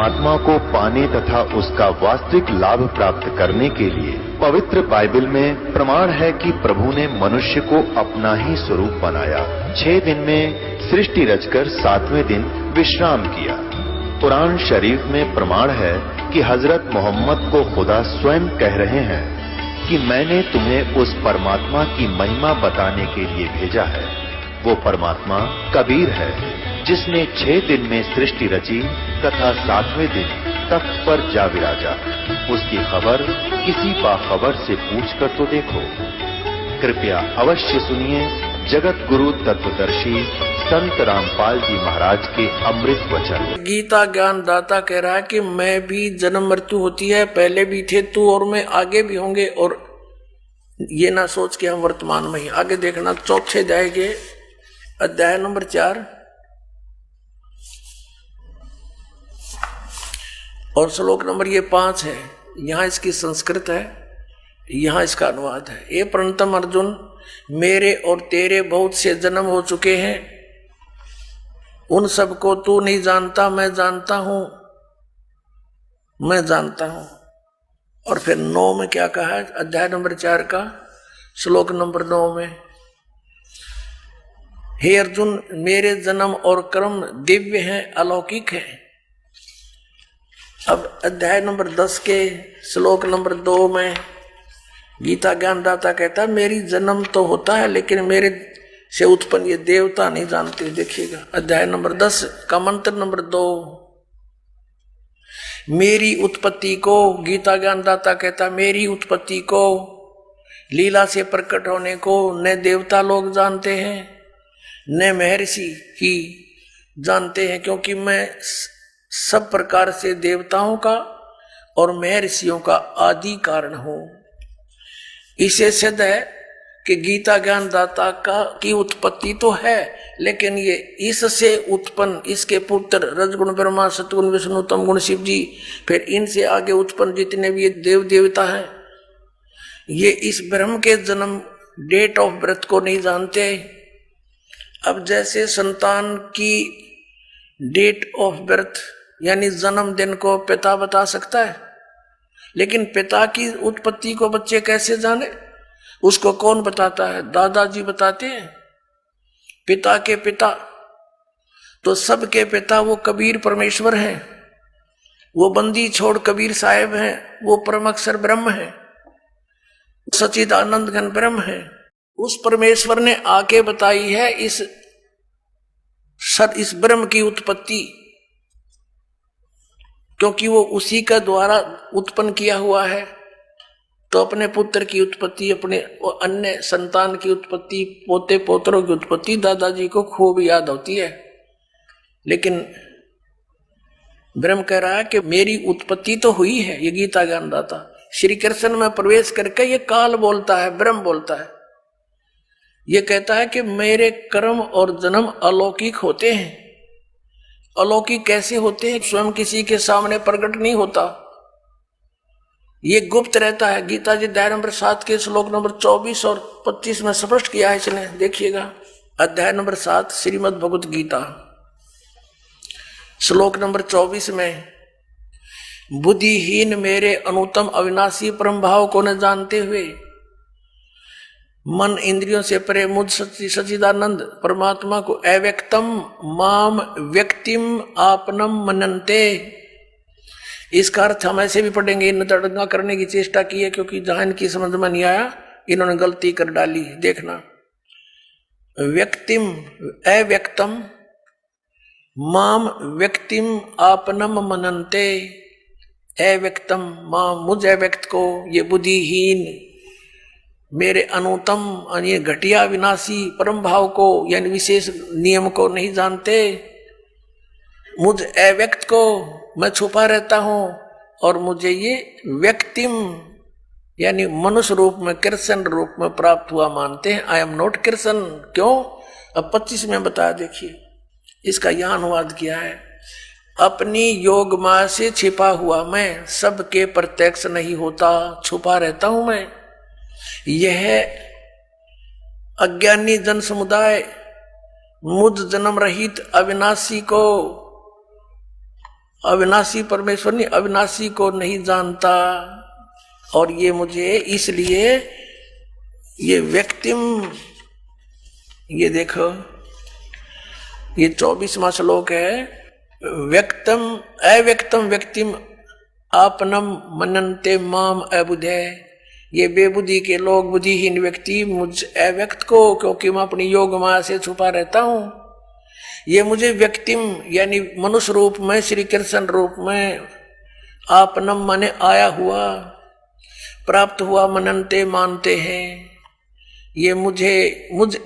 परमात्मा को पाने तथा उसका वास्तविक लाभ प्राप्त करने के लिए पवित्र बाइबल में प्रमाण है कि प्रभु ने मनुष्य को अपना ही स्वरूप बनाया। 6 दिन में सृष्टि रचकर 7वें दिन विश्राम किया। कुरान शरीफ में प्रमाण है कि हजरत मोहम्मद को खुदा स्वयं कह रहे हैं कि मैंने तुम्हें उस परमात्मा की महिमा बताने के लिए भेजा है। वो परमात्मा कबीर है जिसने 6 दिन में सृष्टि रची तथा 7वें दिन तख्त पर जा विराजा। उसकी खबर किसी बाखबर से पूछकर तो देखो। कृपया अवश्य सुनिए जगत गुरु तत्वदर्शी संत रामपाल जी महाराज के अमृत वचन। गीता ज्ञान दाता कह रहा है कि मैं भी जन्म मृत्यु होती है, पहले भी थे तू और मैं, आगे भी होंगे। और ये ना सोच के हम वर्तमान में ही, आगे देखना चौथे जाएंगे अध्याय नंबर 4 और श्लोक नंबर ये 5 है। यहाँ इसकी संस्कृत है, यहाँ इसका अनुवाद है। ये प्रणतम अर्जुन, मेरे और तेरे बहुत से जन्म हो चुके हैं, उन सबको तू नहीं जानता, मैं जानता हूं, मैं जानता हूं। और फिर 9 में क्या कहा है, अध्याय नंबर 4 का श्लोक नंबर 9 में, हे अर्जुन मेरे जन्म और कर्म दिव्य हैं, अलौकिक हैं। अब अध्याय नंबर 10 के श्लोक नंबर 2 में गीता ज्ञानदाता कहता है मेरी जन्म तो होता है लेकिन मेरे से उत्पन्न ये देवता नहीं जानते। देखिएगा अध्याय नंबर 10 का मंत्र नंबर 2, मेरी उत्पत्ति को, गीता ज्ञानदाता कहता मेरी उत्पत्ति को, लीला से प्रकट होने को न देवता लोग जानते हैं न महर्षि ही जानते हैं, क्योंकि मैं सब प्रकार से देवताओं का और महर्षियों का आदि कारण हूं। इसे सिद्ध है कि गीता ज्ञान दाता का की उत्पत्ति तो है, लेकिन ये इससे उत्पन्न, इसके पुत्र रजगुण ब्रह्मा, सतगुण विष्णु, तमगुण शिव जी, फिर इनसे आगे उत्पन्न जितने भी ये देव देवता हैं, ये इस ब्रह्म के जन्म डेट ऑफ बर्थ को नहीं जानते। अब जैसे संतान की डेट ऑफ बर्थ यानी जन्मदिन को पिता बता सकता है, लेकिन पिता की उत्पत्ति को बच्चे कैसे जाने? उसको कौन बताता है? दादाजी बताते हैं। पिता के पिता तो सबके पिता वो कबीर परमेश्वर हैं, वो बंदी छोड़ कबीर साहेब हैं, वो परम अक्षर ब्रह्म है, सच्चिदानंद घन ब्रह्म है। उस परमेश्वर ने आके बताई है इस ब्रह्म की उत्पत्ति, क्योंकि वो उसी का द्वारा उत्पन्न किया हुआ है। तो अपने पुत्र की उत्पत्ति, अपने अन्य संतान की उत्पत्ति, पोते पोतरों की उत्पत्ति दादाजी को खूब याद होती है। लेकिन ब्रह्म कह रहा है कि मेरी उत्पत्ति तो हुई है। ये गीता ज्ञानदाता श्री कृष्ण में प्रवेश करके ये काल बोलता है, ब्रह्म बोलता है। ये कहता है कि मेरे कर्म और जन्म अलौकिक होते हैं। अलौकिक कैसे होते हैं? स्वयं किसी के सामने प्रकट नहीं होता, ये गुप्त रहता है। गीता जी अध्याय नंबर 7 के श्लोक नंबर 24 और 25 में स्पष्ट किया है इसने। देखिएगा अध्याय नंबर 7 श्रीमद् भगवत गीता श्लोक नंबर 24 में, बुद्धिहीन मेरे अनुत्तम अविनाशी परम भाव को न जानते हुए मन इंद्रियों से परे मुझ सच्चिदानंद परमात्मा को अव्यक्तम माम व्यक्तिम आपनम मनन्ते। इसका अर्थ हम ऐसे भी पढ़ेंगे। इन तड़ंगा करने की चेष्टा की है, क्योंकि जहां इनकी समझ में नहीं आया इन्होंने गलती कर डाली। देखना, व्यक्तिम अव्यक्तम माम व्यक्तिम आपनम मनन्ते, अव्यक्तम माम मुझ अव्यक्त को, ये बुद्धिहीन मेरे अनुतम ये घटिया विनाशी परम भाव को यानी विशेष नियम को नहीं जानते। मुझ अव्यक्त को मैं छुपा रहता हूं और मुझे ये व्यक्तिम यानी मनुष्य रूप में, कृष्ण रूप में प्राप्त हुआ मानते हैं। I am not Krishna. क्यों? अब 25 में बताया। देखिए इसका यह अनुवाद किया है, अपनी योग माया से छिपा हुआ मैं सबके प्रत्यक्ष नहीं होता, छुपा रहता हूं मैं। यह अज्ञानी जन समुदाय मुझ जन्म रहित अविनाशी को अविनाशी परमेश्वर नहीं, अविनाशी को नहीं जानता। और ये मुझे इसलिए ये व्यक्तिम, ये देखो ये 24वां श्लोक है, व्यक्तम अव्यक्तम व्यक्तिम आपनम मनन्ते माम अबुधे। ये बेबुद्धि के लोग, बुद्धिहीन व्यक्ति मुझ अव्यक्त को, क्योंकि मैं अपनी योग माया से छुपा रहता हूं, ये मुझे व्यक्तिम यानी मनुष्य रूप में, श्री कृष्ण रूप में, आपनम माने आया हुआ, प्राप्त हुआ, मनन्ते मानते हैं। ये मुझ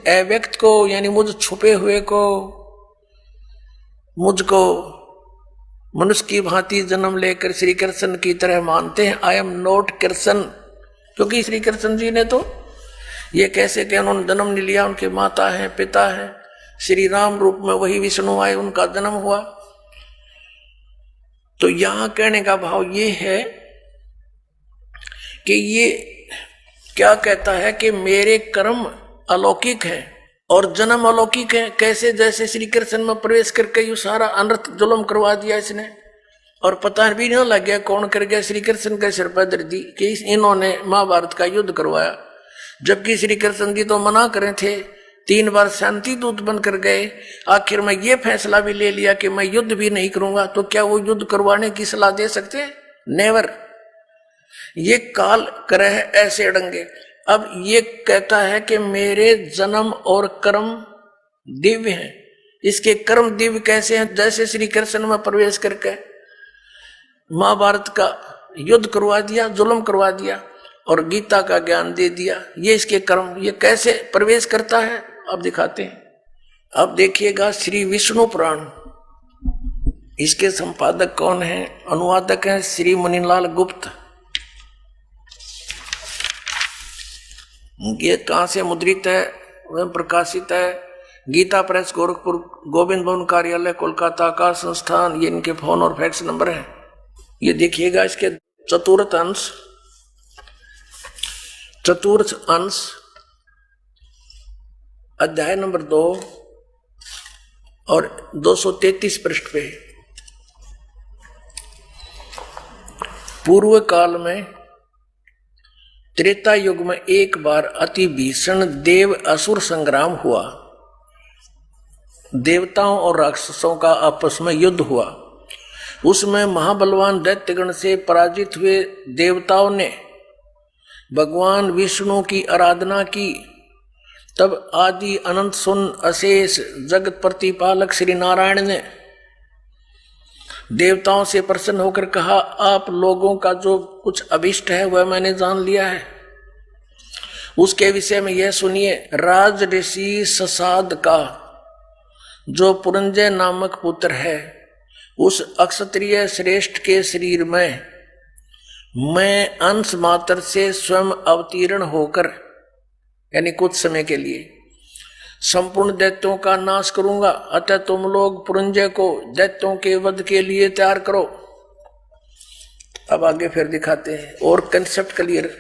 अव्यक्त को यानी मुझ छुपे हुए को, मुझको मनुष्य की भांति जन्म लेकर श्री कृष्ण की तरह मानते हैं। आई एम नॉट कृष्ण, क्योंकि श्री कृष्ण जी ने तो ये कैसे कि उन्होंने जन्म नहीं लिया, उनके माता हैं, पिता हैं, श्री राम रूप में वही विष्णु आए, उनका जन्म हुआ। तो यहां कहने का भाव ये है कि ये क्या कहता है कि मेरे कर्म अलौकिक हैं और जन्म अलौकिक है। कैसे? जैसे श्री कृष्ण में प्रवेश करके यू सारा अनर्थ जुल्म करवा दिया इसने, और पता भी नहीं लग गया कौन कर गया, श्री कृष्ण के सिर पर दर्दी कि इन्होंने महाभारत का युद्ध करवाया। जबकि श्री कृष्ण जी तो मना करे थे, 3 बार शांति दूत बनकर गए, आखिर में ये फैसला भी ले लिया कि मैं युद्ध भी नहीं करूंगा। तो क्या वो युद्ध करवाने की सलाह दे सकते हैं? नेवर। ये काल करह ऐसे अड़ंगे। अब ये कहता है कि मेरे जन्म और कर्म दिव्य हैं। इसके कर्म दिव्य कैसे हैं? जैसे श्री कृष्ण में प्रवेश करके महाभारत का युद्ध करवा दिया, जुल्म करवा दिया और गीता का ज्ञान दे दिया, ये इसके कर्म। ये कैसे प्रवेश करता है अब दिखाते हैं। अब देखिएगा श्री विष्णु पुराण, इसके संपादक कौन है? अनुवादक है श्री मुनिलाल गुप्त। ये कहां से मुद्रित है, वह प्रकाशित है? गीता प्रेस, गोरखपुर, गोविंद भवन कार्यालय, कोलकाता का संस्थान। ये इनके फोन और फैक्स नंबर है। ये देखिएगा इसके चतुर्थ अंश अध्याय नंबर 2 और 233 पृष्ठ पे। पूर्व काल में त्रेता युग में एक बार अति भीषण देव असुर संग्राम हुआ। देवताओं और राक्षसों का आपस में युद्ध हुआ। उसमें महाबलवान दैत्यगण से पराजित हुए देवताओं ने भगवान विष्णु की आराधना की। तब आदि अनंत सुन अशेष जगत प्रतिपालक श्री नारायण ने देवताओं से प्रसन्न होकर कहा, आप लोगों का जो कुछ अभिष्ट है वह मैंने जान लिया है। उसके विषय में यह सुनिए। राज ऋषि ससाद का जो पुरंजय नामक पुत्र है, उस अक्षत्रिय श्रेष्ठ के शरीर में मैं अंश मात्र से स्वयं अवतीर्ण होकर, यानी कुछ समय के लिए, संपूर्ण दैत्यों का नाश करूंगा। अतः तुम लोग पुरंजय को दैत्यों के वध के लिए तैयार करो। अब आगे फिर दिखाते हैं और कंसेप्ट क्लियर।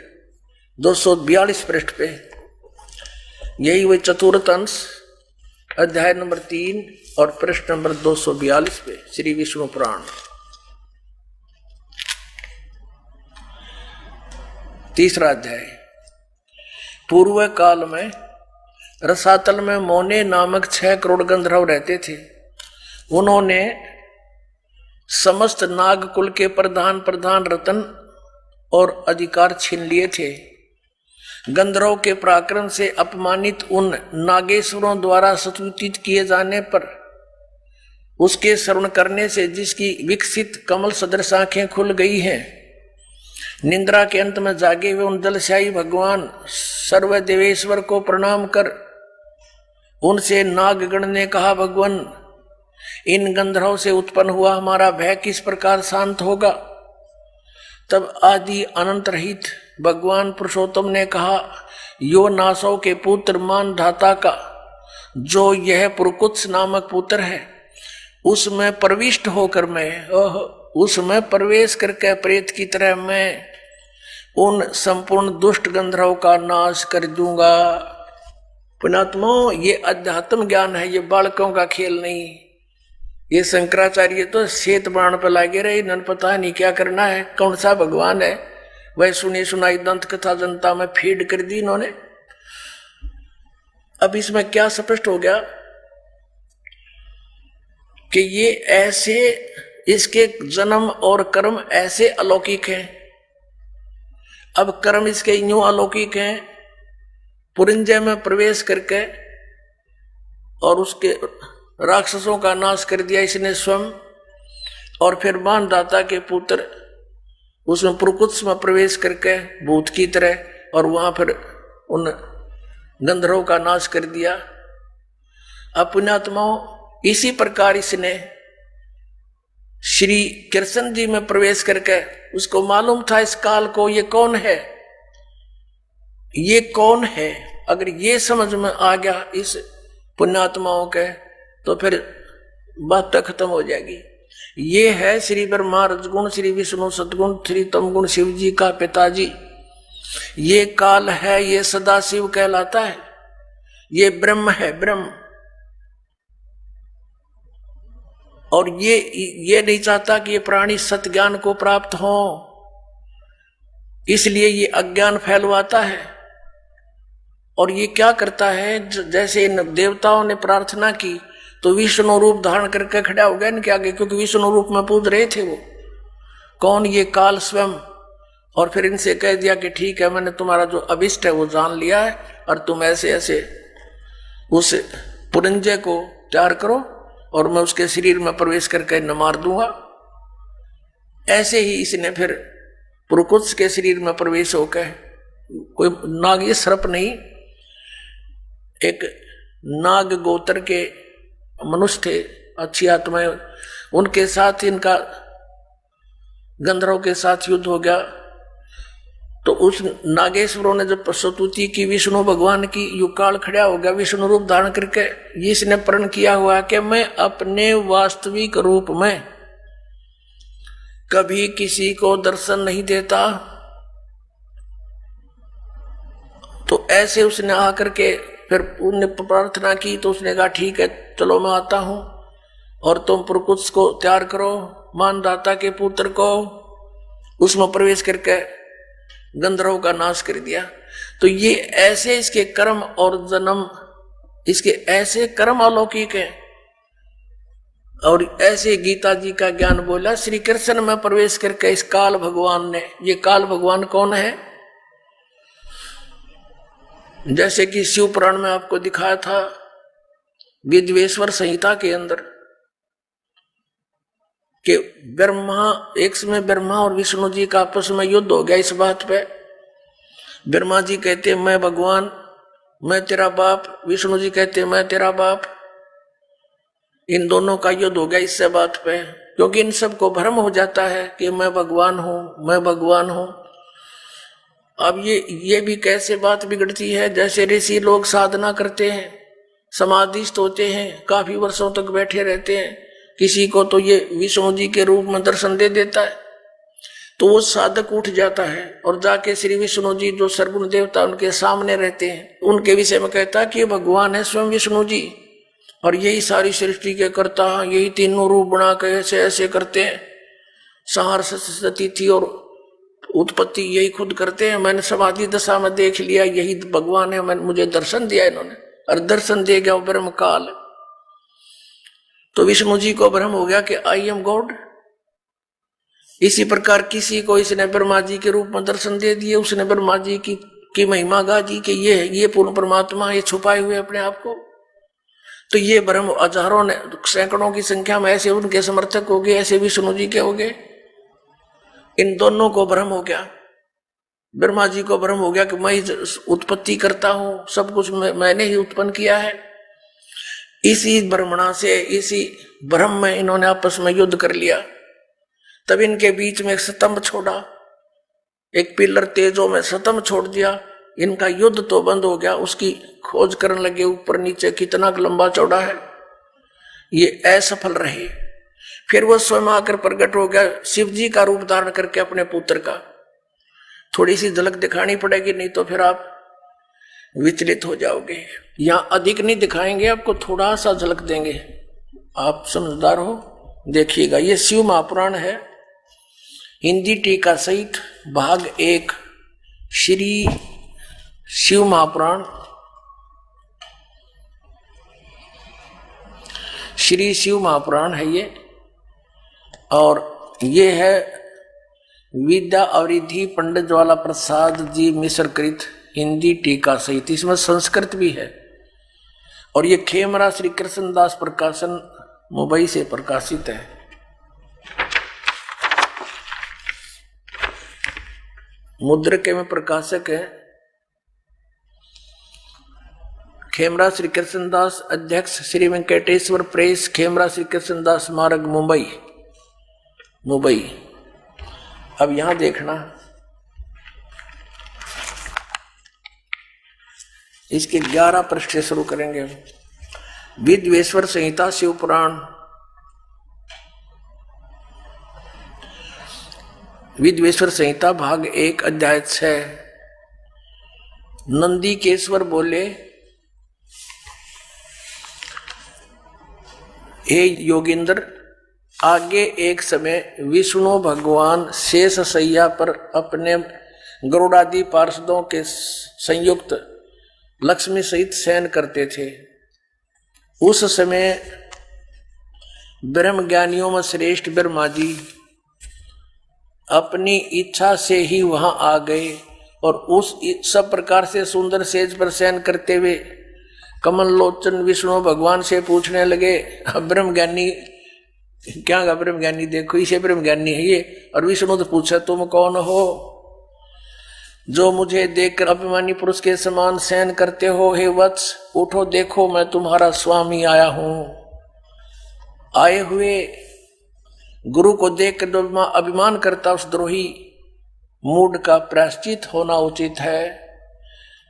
242 पृष्ठ पे यही वही चतुर्थ अंश अध्याय नंबर 3 और पृष्ठ नंबर 242 पे श्री विष्णु पुराण। तीसरा अध्याय। पूर्व काल में रसातल में मोने नामक 6 करोड़ गंधर्व रहते थे। उन्होंने समस्त नागकुल के प्रधान रतन और अधिकार छीन लिए थे। गंधर्व के पराक्रम से अपमानित उन नागेश्वरों द्वारा स्तुतित किए जाने पर उसके श्रवण करने से जिसकी विकसित कमल सदृश आंखें खुल गई हैं, निंद्रा के अंत में जागे हुए उन जलशाही भगवान सर्वदेवेश्वर को प्रणाम कर उनसे नागगण ने कहा, भगवान, इन गंधर्व से उत्पन्न हुआ हमारा भय किस प्रकार शांत होगा? तब आदि अनंत रहित भगवान पुरुषोत्तम ने कहा, यो नासों के पुत्र मान धाता का जो यह पुरकुत्स नामक पुत्र है, उसमें प्रविष्ट होकर मैं, उसमें प्रवेश करके प्रेत की तरह मैं उन संपूर्ण दुष्ट गंधर्व का नाश कर दूंगा। पुणात्माओं, ये अध्यात्म ज्ञान है, ये बालकों का खेल नहीं। ये शंकराचार्य तो शेत बाण पर लागे रहे, इन्होंने पता नहीं क्या करना है, कौन सा भगवान है। वह सुनी सुनाई दंत कथा जनता में फीड कर दी इन्होंने। अब इसमें क्या स्पष्ट हो गया कि ये ऐसे, इसके जन्म और कर्म ऐसे अलौकिक हैं। अब कर्म इसके यूं अलौकिक हैं, पुरिंजय में प्रवेश करके और उसके राक्षसों का नाश कर दिया इसने स्वयं, और फिर मानदाता के पुत्र उसमें पुरकुत्स में प्रवेश करके भूत की तरह, और वहां फिर उन गंधर्वों का नाश कर दिया। अब पुण्यात्माओं, इसी प्रकार इसने श्री कृष्ण जी में प्रवेश करके, उसको मालूम था इस काल को ये कौन है, ये कौन है। अगर ये समझ में आ गया इस पुण्यात्माओं के, तो फिर बात तो खत्म हो जाएगी। ये है श्री ब्रह्मा रजगुण, श्री विष्णु सतगुण, श्री तमगुण शिव जी का पिताजी। ये काल है, ये सदा शिव कहलाता है, ये ब्रह्म है, ब्रह्म। और ये नहीं चाहता कि ये प्राणी सत्य ज्ञान को प्राप्त हो, इसलिए ये अज्ञान फैलवाता है। और ये क्या करता है, जैसे इन देवताओं ने प्रार्थना की तो विष्णु रूप धारण करके खड़ा हो गया इनके आगे, क्योंकि विष्णु रूप में पूज रहे थे वो कौन, ये काल स्वयं। और फिर इनसे कह दिया कि ठीक है, मैंने तुम्हारा जो अभिष्ट है वो जान लिया है, और तुम ऐसे ऐसे उस पुरंजय को तैयार करो और मैं उसके शरीर में प्रवेश करके न मार दूंगा। ऐसे ही इसने फिर पुरकुत्स के शरीर में प्रवेश होकर, कोई नाग, ये सर्प नहीं, एक नाग गोत्र के मनुष्य थे, अच्छी आत्माएं, उनके साथ इनका गंधर्वों के साथ युद्ध हो गया। तो उस नागेश्वरों ने जब स्तुति की विष्णु भगवान की, युकाल खड़ा हो गया विष्णु रूप धारण करके। इसने प्रण किया हुआ कि मैं अपने वास्तविक रूप में कभी किसी को दर्शन नहीं देता। तो ऐसे उसने आकर के फिर उन्हें प्रार्थना की, तो उसने कहा ठीक है चलो मैं आता हूं, और तुम पुरकुत्स को तैयार करो, मानदाता के पुत्र को, उसमें प्रवेश करके गंधर्वों का नाश कर दिया। तो ये ऐसे इसके कर्म और जन्म, इसके ऐसे कर्म अलौकिक है। और ऐसे गीता जी का ज्ञान बोला श्री कृष्ण में प्रवेश करके इस काल भगवान ने। ये काल भगवान कौन है, जैसे कि शिव पुराण में आपको दिखाया था, विद्वेश्वर संहिता के अंदर, कि ब्रह्मा, एक समय ब्रह्मा और विष्णु जी का आपस में युद्ध हो गया इस बात पे। ब्रह्मा जी कहते मैं भगवान, मैं तेरा बाप, विष्णु जी कहते मैं तेरा बाप। इन दोनों का युद्ध हो गया इससे बात पे, क्योंकि इन सबको भ्रम हो जाता है कि मैं भगवान हूं, मैं भगवान हूं। अब ये भी कैसे बात बिगड़ती है, जैसे ऋषि लोग साधना करते हैं, समाधिस्थ होते हैं, काफी वर्षों तक बैठे रहते हैं, किसी को तो ये विष्णु जी के रूप में दर्शन दे देता है, तो वो साधक उठ जाता है और जाके श्री विष्णु जी जो सर्वगुण देवता उनके सामने रहते हैं, उनके विषय में कहता है कि ये भगवान है स्वयं विष्णु जी, और यही सारी सृष्टि के करता, यही तीनों रूप बना के ऐसे ऐसे करते हैं, संहार स्थिति और उत्पत्ति यही खुद करते हैं। मैंने समाधि दशा में देख लिया, यही भगवान है, मैंने मुझे दर्शन दिया इन्होंने, और दर्शन दे गया ब्रह्म काल। तो विष्णु जी को भ्रम हो गया कि आई एम गॉड। इसी प्रकार किसी को इसने ब्रह्मा जी के रूप में दर्शन दे दिए, उसने ब्रह्मा जी की महिमा गा जी कि ये पूर्ण परमात्मा, ये छुपाए हुए अपने आप को। तो ये भ्रम हजारों ने, सैकड़ों की संख्या में ऐसे उनके समर्थक हो गए, ऐसे विष्णु जी के हो गए। इन दोनों को भ्रम हो गया, ब्रह्मा जी को भ्रम हो गया कि मैं उत्पत्ति करता हूं, सब कुछ मैंने ही उत्पन्न किया है। इसी भ्रमणा से, इसी भ्रम में इन्होंने आपस में युद्ध कर लिया। तब इनके बीच में एक स्तंभ छोड़ा, एक पिलर तेजों में स्तंभ छोड़ दिया। इनका युद्ध तो बंद हो गया, उसकी खोज करने लगे ऊपर नीचे कितना लंबा चौड़ा है, ये असफल रहे। फिर वो स्वयं आकर प्रकट हो गया, शिव जी का रूप धारण करके अपने पुत्र का। थोड़ी सी झलक दिखानी पड़ेगी, नहीं तो फिर आप विचलित हो जाओगे। यहां अधिक नहीं दिखाएंगे, आपको थोड़ा सा झलक देंगे, आप समझदार हो, देखिएगा। ये शिव महापुराण है, हिंदी टीका सहित भाग 1, श्री शिव महापुराण, श्री शिव महापुराण है ये। और ये है विद्या अवरिधि पंडित ज्वाला प्रसाद जी मिश्र कृत हिंदी टीका सहित, इसमें संस्कृत भी है। और ये खेमरा श्री कृष्णदास प्रकाशन मुंबई से प्रकाशित है। मुद्रक में प्रकाशक है खेमरा श्री कृष्णदास, अध्यक्ष श्री वेंकटेश्वर प्रेस, खेमरा श्री कृष्णदास मार्ग, मुंबई। अब यहां देखना, इसके 11 पृष्ठ से शुरू करेंगे। विद्वेश्वर संहिता शिव पुराण, विद्वेश्वर संहिता भाग 1 अध्याय 6। नंदीकेश्वर बोले, हे योगेंद्र, आगे एक समय विष्णु भगवान शेष शैया पर अपने गरुड़ादि पार्षदों के संयुक्त लक्ष्मी सहित शयन करते थे। उस समय ब्रह्म ज्ञानियों में श्रेष्ठ ब्रह्मा जी अपनी इच्छा से ही वहां आ गए और उस सब प्रकार से सुंदर सेज पर शयन करते हुए कमल लोचन विष्णु भगवान से पूछने लगे, ब्रह्म ज्ञानी क्या? ब्रह्म ज्ञानी देखो, इसे ब्रह्म ज्ञानी है ये। और विष्णु तो पूछा, तुम कौन हो जो मुझे देखकर अभिमानी पुरुष के समान शयन करते हो? हे वत्स, उठो, देखो, मैं तुम्हारा स्वामी आया हूं। आए हुए गुरु को देखकर अभिमान करता उस द्रोही मूड का प्रायश्चित होना उचित है।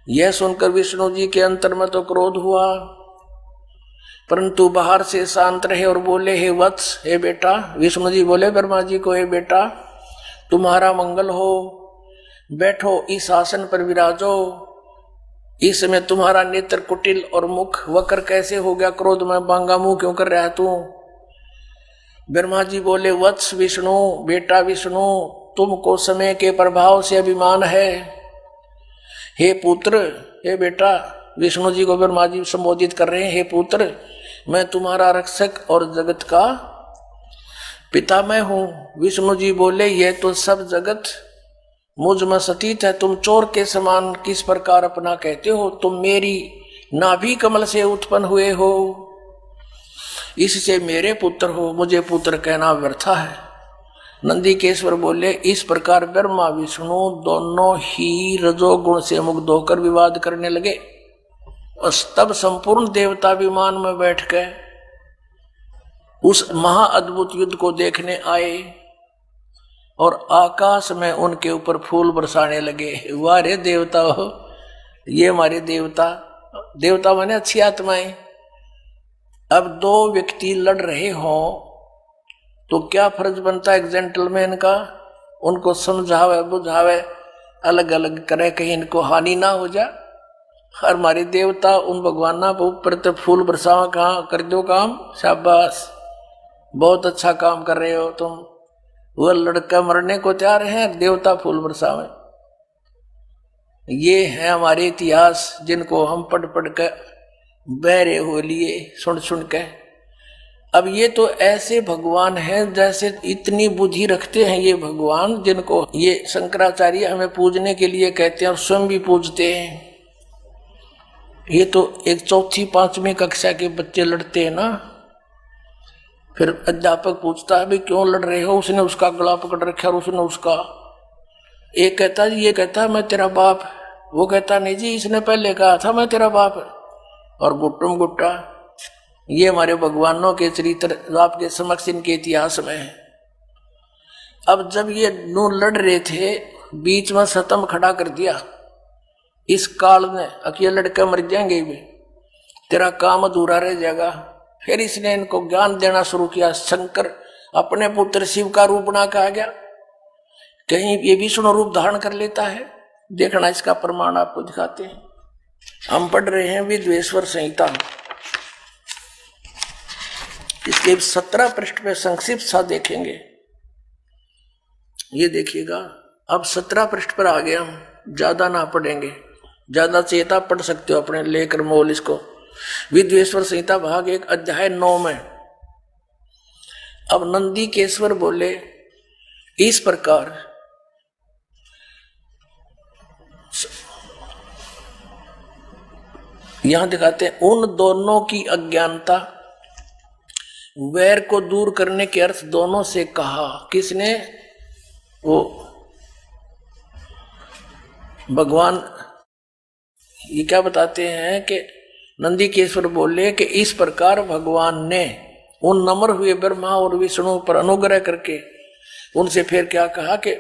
यह सुनकर विष्णु जी के अंतर में तो क्रोध हुआ, परंतु बाहर से शांत रहे और बोले, हे वत्स, हे बेटा। विष्णु जी बोले ब्रह्मा जी को, हे बेटा, तुम्हारा मंगल हो, बैठो, इस आसन पर विराजो। इस समय तुम्हारा नेत्र कुटिल और मुख वक्र कैसे हो गया? क्रोध में बांगा मुंह क्यों कर रहा है तू? ब्रह्मा जी बोले, वत्स विष्णु, बेटा विष्णु, तुमको समय के प्रभाव से अभिमान है। हे पुत्र, हे बेटा, विष्णु जी को ब्रह्मा जी संबोधित कर रहे हैं, हे पुत्र, मैं तुम्हारा रक्षक और जगत का पिता मैं हूं। विष्णु जी बोले, यह तो सब जगत मुझ में सतीत है, तुम चोर के समान किस प्रकार अपना कहते हो? तुम मेरी नाभि कमल से उत्पन्न हुए हो, इससे मेरे पुत्र हो, मुझे पुत्र कहना व्यर्था है। नंदीकेश्वर बोले, इस प्रकार ब्रह्मा विष्णु दोनों ही रजोगुण से मुक्त होकर विवाद करने लगे। तब संपूर्ण देवता विमान में बैठ गए उस महाअद्भुत युद्ध को देखने आए और आकाश में उनके ऊपर फूल बरसाने लगे। वाह रे देवता हो, ये हमारे देवता, देवता माने अच्छी आत्माएं। अब दो व्यक्ति लड़ रहे हो तो क्या फर्ज बनता है एक जेंटलमैन का? उनको समझावे बुझावे, अलग अलग करे, कहीं इनको हानि ना हो जाए। हर हमारे देवता उन भगवाना ऊपर तो फूल बरसावा, कहाँ कर दो काम, शाबाश, बहुत अच्छा काम कर रहे हो तुम। वह लड़का मरने को तैयार है, देवता फूल बरसावे। ये है हमारे इतिहास जिनको हम पढ़ पढ़ कर बहरे हो लिए, सुन सुन के। अब ये तो ऐसे भगवान हैं जैसे इतनी बुद्धि रखते हैं ये भगवान, जिनको ये शंकराचार्य हमें पूजने के लिए कहते हैं और स्वयं भी पूजते हैं। ये तो एक 4वीं 5वीं कक्षा के बच्चे लड़ते हैं ना, फिर अध्यापक पूछता है, भाई क्यों लड़ रहे हो? उसने उसका गला पकड़ रखा और उसने उसका, एक कहता जी, ये कहता मैं तेरा बाप, वो कहता नहीं जी, इसने पहले कहा था मैं तेरा बाप, और गुट्टुम गुट्टा। ये हमारे भगवानों के चरित्र आपके समक्ष इनके इतिहास में है। अब जब ये नू लड़ रहे थे, बीच में सतम खड़ा कर दिया इस काल ने, अकेले लड़के मर जाएंगे भी, तेरा काम अधूरा रह जाएगा। फिर इसने इनको ज्ञान देना शुरू किया। शंकर अपने पुत्र शिव का रूप बना के आ गया, कहीं ये विष्णु रूप धारण कर लेता है। देखना, इसका प्रमाण आपको दिखाते हैं। हम पढ़ रहे हैं विद्वेश्वर संहिता, इसके 17 पृष्ठ पे संक्षिप्त सा देखेंगे। ये देखिएगा, अब 17 पृष्ठ पर आ गए हम, ज्यादा ना पढ़ेंगे, ज्यादा चेता पढ़ सकते हो अपने लेकर मोल इसको। विद्वेश्वर संहिता भाग 1 अध्याय 9 में अब नंदीकेश्वर बोले इस प्रकार, यहां दिखाते हैं उन दोनों की अज्ञानता, वैर को दूर करने के अर्थ दोनों से कहा। किसने? वो भगवान। ये क्या बताते हैं कि नंदीकेश्वर बोले कि इस प्रकार भगवान ने उन नम्र हुए ब्रह्मा और विष्णु पर अनुग्रह करके उनसे फिर क्या कहा कि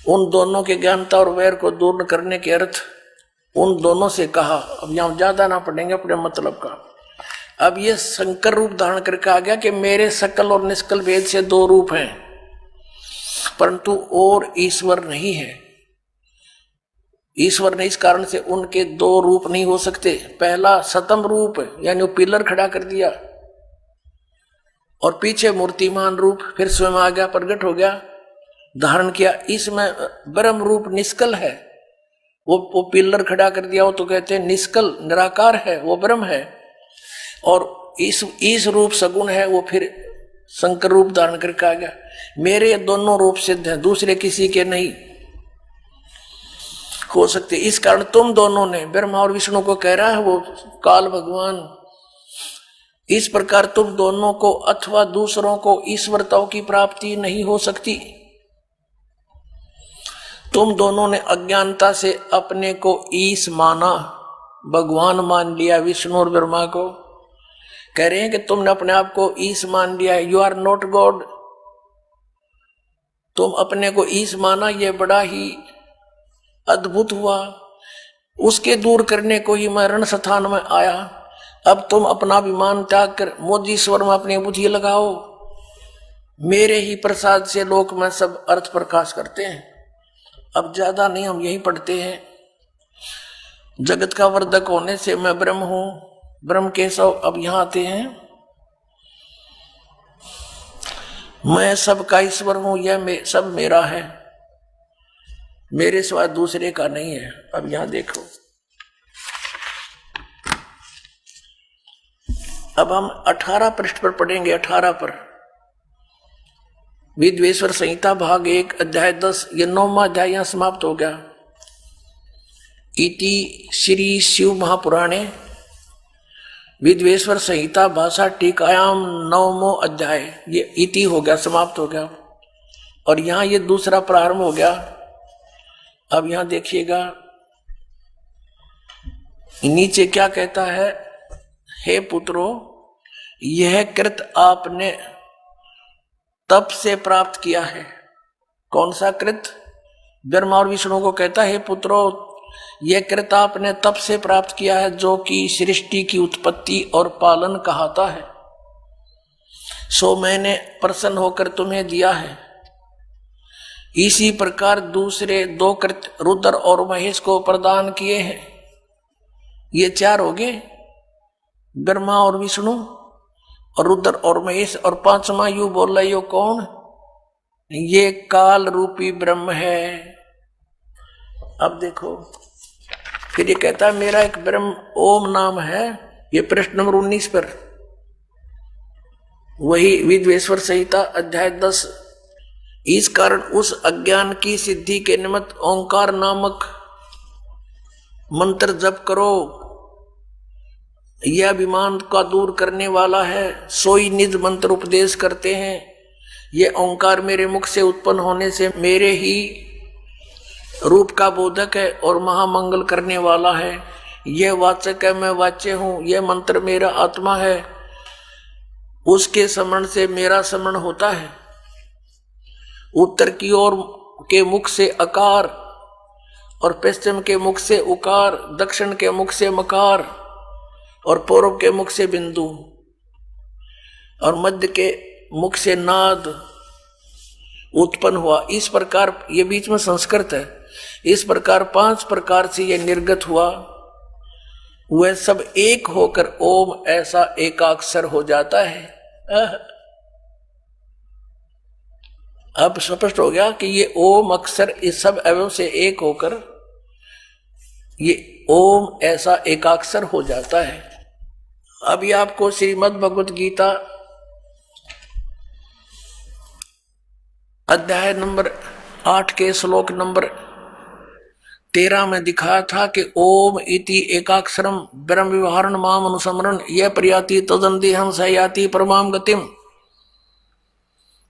उन दोनों के ज्ञानता और वैर को दूर करने के अर्थ उन दोनों से कहा। अब यहां ज्यादा ना पढ़ेंगे अपने मतलब का। अब ये शंकर रूप धारण करके आ गया कि मेरे सकल और निष्कल भेद से 2 रूप हैं, परंतु और ईश्वर नहीं है। ईश्वर ने इस कारण से उनके 2 रूप नहीं हो सकते। पहला सतम रूप यानी वो पिलर खड़ा कर दिया, और पीछे मूर्तिमान रूप फिर स्वयं आ गया, प्रकट हो गया, धारण किया। इसमें ब्रह्म रूप निष्कल है, वो पिलर खड़ा कर दिया, वो तो कहते हैं निष्कल निराकार है, वो ब्रह्म है। और इस रूप सगुण है, वो फिर शंकर रूप धारण करके आ गया। मेरे दोनों रूप सिद्ध हैं, दूसरे किसी के नहीं हो सकते। इस कारण तुम दोनों ने, ब्रह्मा और विष्णु को कह रहा है वो काल भगवान, इस प्रकार तुम दोनों को अथवा दूसरों को ईश्वरताओं की प्राप्ति नहीं हो सकती। तुम दोनों ने अज्ञानता से अपने को ईश माना, भगवान मान लिया विष्णु और ब्रह्मा को। कह रहे हैं कि तुमने अपने आप को ईश मान लिया है, यू आर नॉट गॉड। तुम अपने को ईश माना, यह बड़ा ही अद्भुत हुआ। उसके दूर करने को ही मैं रण स्थान में आया। अब तुम अपना अभिमान त्याग कर मोदीश्वर में अपनी बुद्धि लगाओ। मेरे ही प्रसाद से लोक में सब अर्थ प्रकाश करते हैं। अब ज्यादा नहीं, हम यही पढ़ते हैं, जगत का वर्धक होने से मैं ब्रह्म हूं, ब्रह्म केशव। अब यहां आते हैं, मैं सबका ईश्वर हूं, यह सब मेरा है, मेरे सिवा दूसरे का नहीं है। अब यहां देखो, अब हम 18 पृष्ठ पर पढ़ेंगे। 18 पर विद्वेश्वर संहिता भाग 1 अध्याय 10, ये 9वां अध्याय यहां समाप्त हो गया। इति श्री शिव महापुराणे विद्वेश्वर संहिता भाषा टीकायाम 9वां अध्याय, ये इति हो गया, समाप्त हो गया। और यहां ये दूसरा प्रारंभ हो गया। अब यहां देखिएगा, नीचे क्या कहता है, हे पुत्रो, यह कृत आपने तप से प्राप्त किया है। कौन सा कृत? ब्रह्मा और विष्णु को कहता है, हे पुत्रो, यह कृत आपने तप से प्राप्त किया है, जो कि सृष्टि की उत्पत्ति और पालन कहाता है। सो मैंने प्रसन्न होकर तुम्हें दिया है। इसी प्रकार दूसरे 2 कृत रुद्र और महेश को प्रदान किए हैं। ये 4 हो गए, ब्रह्मा और विष्णु और रुद्र और महेश। और 5वां यू बोल रहे हो कौन? ये काल रूपी ब्रह्म है। अब देखो, फिर ये कहता है मेरा एक ब्रह्म ओम नाम है। ये पृष्ठ नंबर 19 पर, वही विद्वेश्वर संहिता अध्याय 10। इस कारण उस अज्ञान की सिद्धि के निमित्त ओंकार नामक मंत्र जप करो। यह अभिमान का दूर करने वाला है। सोई निज मंत्र उपदेश करते हैं। यह ओंकार मेरे मुख से उत्पन्न होने से मेरे ही रूप का बोधक है और महामंगल करने वाला है। यह वाचक है, मैं वाच्य हूं। यह मंत्र मेरा आत्मा है, उसके स्मरण से मेरा स्मरण होता है। उत्तर की ओर के मुख से अकार और पश्चिम के मुख से उकार, दक्षिण के मुख से मकार और पूर्व के मुख से बिंदु और मध्य के मुख से नाद उत्पन्न हुआ। इस प्रकार, ये बीच में संस्कृत है, इस प्रकार 5 प्रकार से यह निर्गत हुआ। वह सब एक होकर ओम ऐसा एकाक्षर हो जाता है। अब स्पष्ट हो गया कि ये ओम अक्षर इस सब अवयव से एक होकर ये ओम ऐसा एकाक्षर हो जाता है। अभी आपको श्रीमद् भगवत गीता अध्याय नंबर 8 के श्लोक नंबर 13 में दिखाया था कि ओम इति एकाक्षरम ब्रह्म विवहारण माम अनुसमरण यह प्रयाति तदंति हम सयाति परमाम गतिम।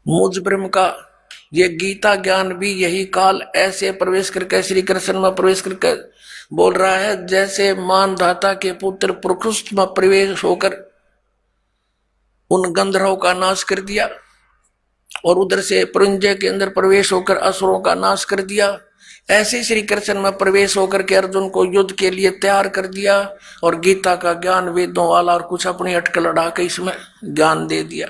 मुझ ब्रह्म का ये गीता ज्ञान भी यही काल ऐसे प्रवेश करके श्री कृष्ण में प्रवेश करके बोल रहा है जैसे मानधाता के पुत्र प्रकृष्ट में प्रवेश होकर उन गंधर्वों का नाश कर दिया और उधर से पुरंजय के अंदर प्रवेश होकर असुरों का नाश कर दिया। ऐसे श्री कृष्ण में प्रवेश होकर के अर्जुन को युद्ध के लिए तैयार कर दिया और गीता का ज्ञान वेदों वाला और कुछ अपनी अटकल लड़ा के इसमें ज्ञान दे दिया।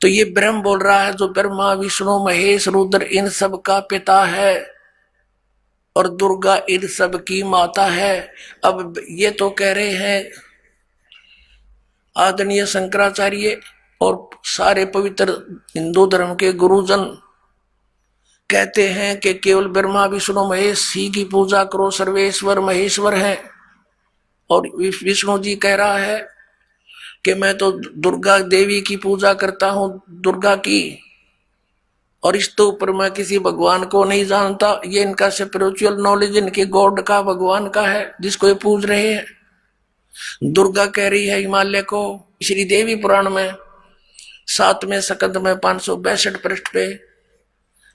तो ये ब्रह्म बोल रहा है जो ब्रह्मा विष्णु महेश रुद्र इन सब का पिता है और दुर्गा इन सब की माता है। अब ये तो कह रहे हैं आदरणीय शंकराचार्य और सारे पवित्र हिंदू धर्म के गुरुजन कहते हैं कि केवल ब्रह्मा विष्णु महेश ही की पूजा करो, सर्वेश्वर महेश्वर है। और विष्णु जी कह रहा है कि मैं तो दुर्गा देवी की पूजा करता हूं, दुर्गा की, और इस तो ऊपर मैं किसी भगवान को नहीं जानता। ये इनका स्पिरिचुअल नॉलेज इनके गॉड का, भगवान का है जिसको ये पूज रहे हैं। दुर्गा कह रही है हिमालय को श्री देवी पुराण में 7वें स्कंद में 562 पृष्ठ पे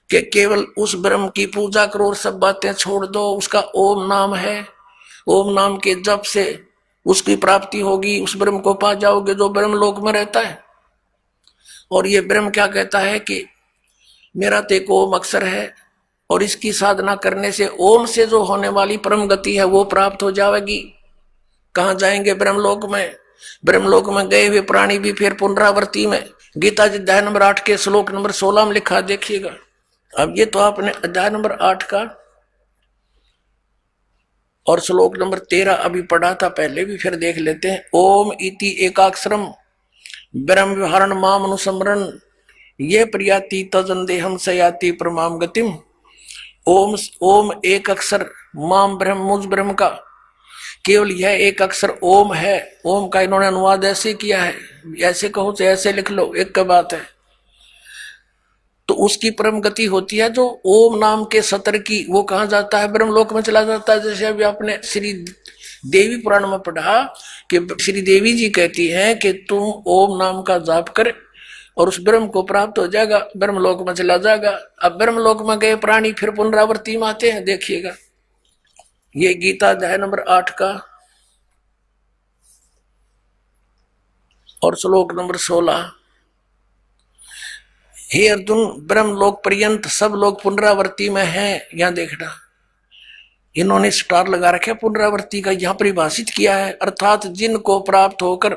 कि केवल उस ब्रह्म की पूजा करो और सब बातें छोड़ दो। उसका ओम नाम है, ओम नाम के जप से उसकी प्राप्ति होगी, उस ब्रह्म को पा जाओगे जो ब्रह्म लोक में रहता है। और ये ब्रह्म क्या कहता है कि मेरा तेको ओम अक्षर है और इसकी साधना करने से ओम से जो होने वाली परम गति है वो प्राप्त हो जाएगी। कहाँ जाएंगे? ब्रह्मलोक में। ब्रह्मलोक में गए हुए प्राणी भी फिर पुनरावृत्ति में। गीता जी अध्याय नंबर 8 के श्लोक नंबर 16 में लिखा, देखिएगा। अब ये तो आपने अध्याय नंबर 8 का और श्लोक नंबर 13 अभी पढ़ा था, पहले भी फिर देख लेते हैं। ओम इति एकाक्षरम ब्रह्म विहरण माम अनुसमरण ये प्रियाति तजंदेहम सयाति परमाम गतिम। ओम ओम एक अक्षर माम ब्रह्म मुझ ब्रह्म का, केवल यह एक अक्षर ओम है। ओम का इन्होंने अनुवाद ऐसे किया है, ऐसे कहो तो ऐसे लिख लो, एक का बात है। तो उसकी परम गति होती है जो ओम नाम के सतर की, वो कहाँ जाता है? ब्रह्मलोक में चला जाता है। जैसे अभी आपने श्री देवी पुराण में पढ़ा कि श्री देवी जी कहती हैं कि तुम ओम नाम का जाप कर और उस ब्रह्म को प्राप्त हो जाएगा, ब्रह्मलोक में चला जाएगा। अब ब्रह्मलोक में गए प्राणी फिर पुनरावृत्ति में आते हैं, देखिएगा। ये गीता अध्याय नंबर 8 का और श्लोक नंबर 16। हे अर्जुन, ब्रह्मलोक पर्यंत सब लोग पुनरावृत्ति में हैं। यहां देखना, इन्होंने स्टार लगा रखे पुनरावृत्ति का, यहां परिभाषित किया है, अर्थात जिनको प्राप्त होकर